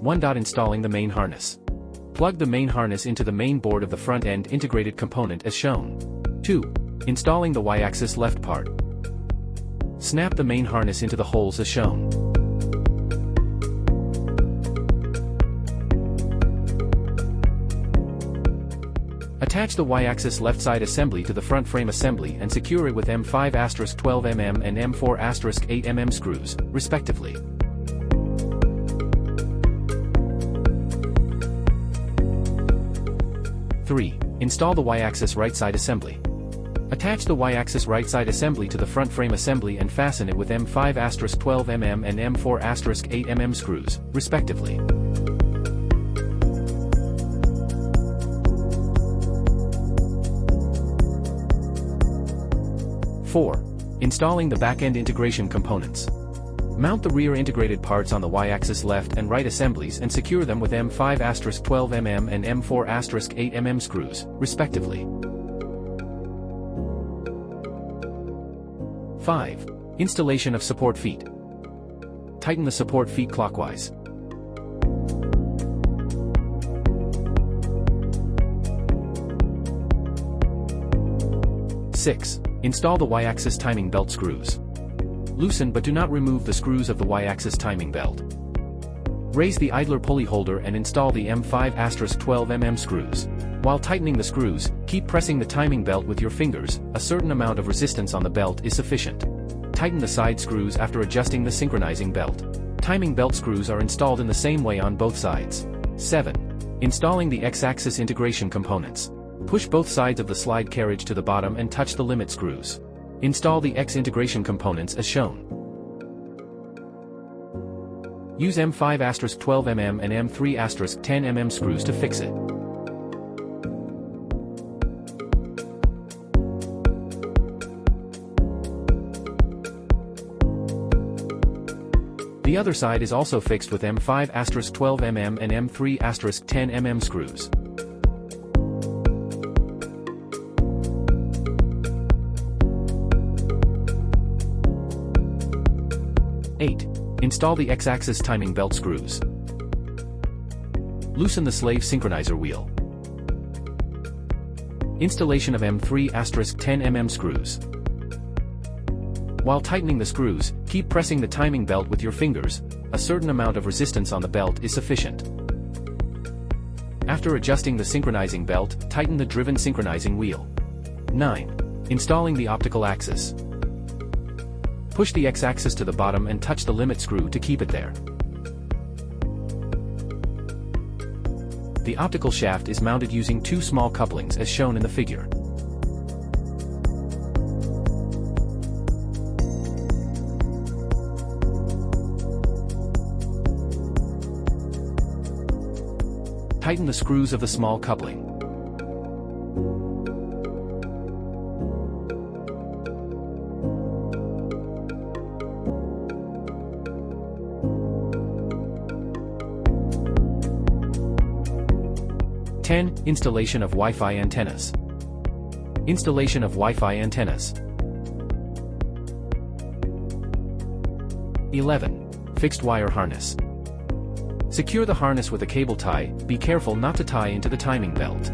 1. Installing the main harness. Plug the main harness into the main board of the front-end integrated component as shown. 2. Installing the Y-axis left part. Snap the main harness into the holes as shown. Attach the Y-axis left side assembly to the front frame assembly and secure it with M5*12mm and M4*8mm screws, respectively. Three. Install the Y-axis right side assembly. Attach the Y-axis right side assembly to the front frame assembly and fasten it with M5*12mm and M4*8mm screws, respectively. 4. Installing the back-end integration components. Mount the rear integrated parts on the Y-axis left and right assemblies and secure them with M5*12mm and M4*8mm screws, respectively. 5. Installation of support feet. Tighten the support feet clockwise. 6. Install the Y-axis timing belt screws. Loosen but do not remove the screws of the Y-axis timing belt. Raise the idler pulley holder and install the M5*12mm screws. While tightening the screws, keep pressing the timing belt with your fingers. A certain amount of resistance on the belt is sufficient. Tighten the side screws after adjusting the synchronizing belt. Timing belt screws are installed in the same way on both sides. 7. Installing the X-axis integration components. Push both sides of the slide carriage to the bottom and touch the limit screws. Install the X integration components as shown. Use M5*12mm and M3*10mm screws to fix it. The other side is also fixed with M5*12mm and M3*10mm screws. 8. Install the X-axis timing belt screws. Loosen the slave synchronizer wheel. Installation of M3*10mm screws. While tightening the screws, keep pressing the timing belt with your fingers. A certain amount of resistance on the belt is sufficient. After adjusting the synchronizing belt, tighten the driven synchronizing wheel. 9. Installing the optical axis. Push the X-axis to the bottom and touch the limit screw to keep it there. The optical shaft is mounted using two small couplings as shown in the figure. Tighten the screws of the small coupling. Installation of Wi-Fi antennas. Installation of Wi-Fi antennas. 11. Fixed wire harness. Secure the harness with a cable tie. Be careful not to tie into the timing belt.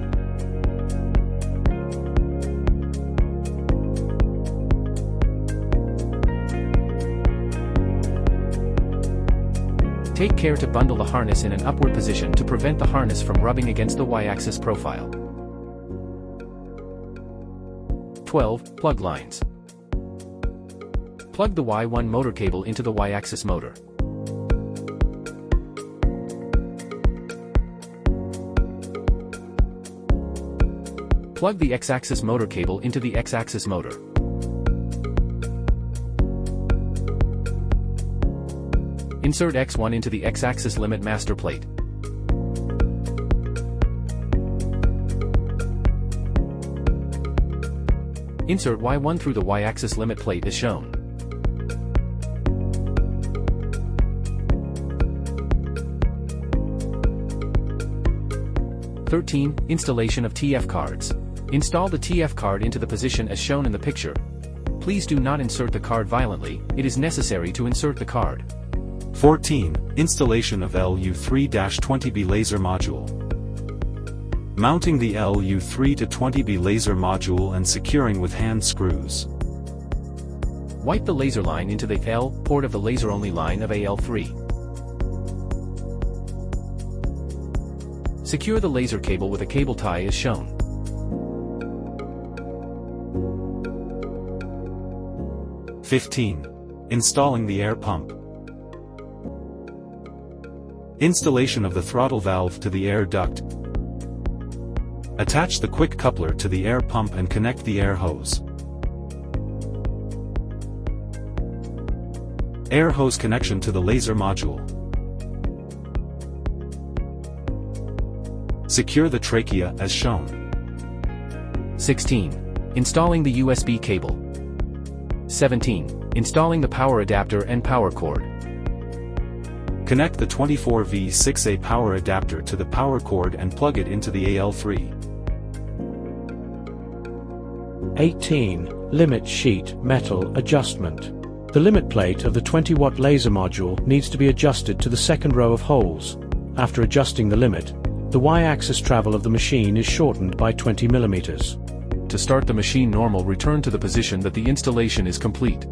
Take care to bundle the harness in an upward position to prevent the harness from rubbing against the Y-axis profile. 12. Plug lines. Plug the Y1 motor cable into the Y-axis motor. Plug the X-axis motor cable into the X-axis motor. Insert X1 into the X-axis limit master plate. Insert Y1 through the Y-axis limit plate as shown. Installation of TF cards. Install the TF card into the position as shown in the picture. Please do not insert the card violently, it is necessary to insert the card. 14. Installation of LU3-20B laser module. Mounting the LU3-20B laser module and securing with hand screws. Wipe the laser line into the L port of the laser-only line of AL3. Secure the laser cable with a cable tie as shown. Installing the air pump. Installation of the throttle valve to the air duct. Attach the quick coupler to the air pump and connect the air hose. Air hose connection to the laser module. Secure the trachea as shown. 16. Installing the USB cable. 17. Installing the power adapter and power cord. Connect the 24V6A power adapter to the power cord and plug it into the AL3. 18. Limit sheet metal adjustment. The limit plate of the 20-watt laser module needs to be adjusted to the second row of holes. After adjusting the limit, the y-axis travel of the machine is shortened by 20 mm. To start the machine normal, return to the position that the installation is complete.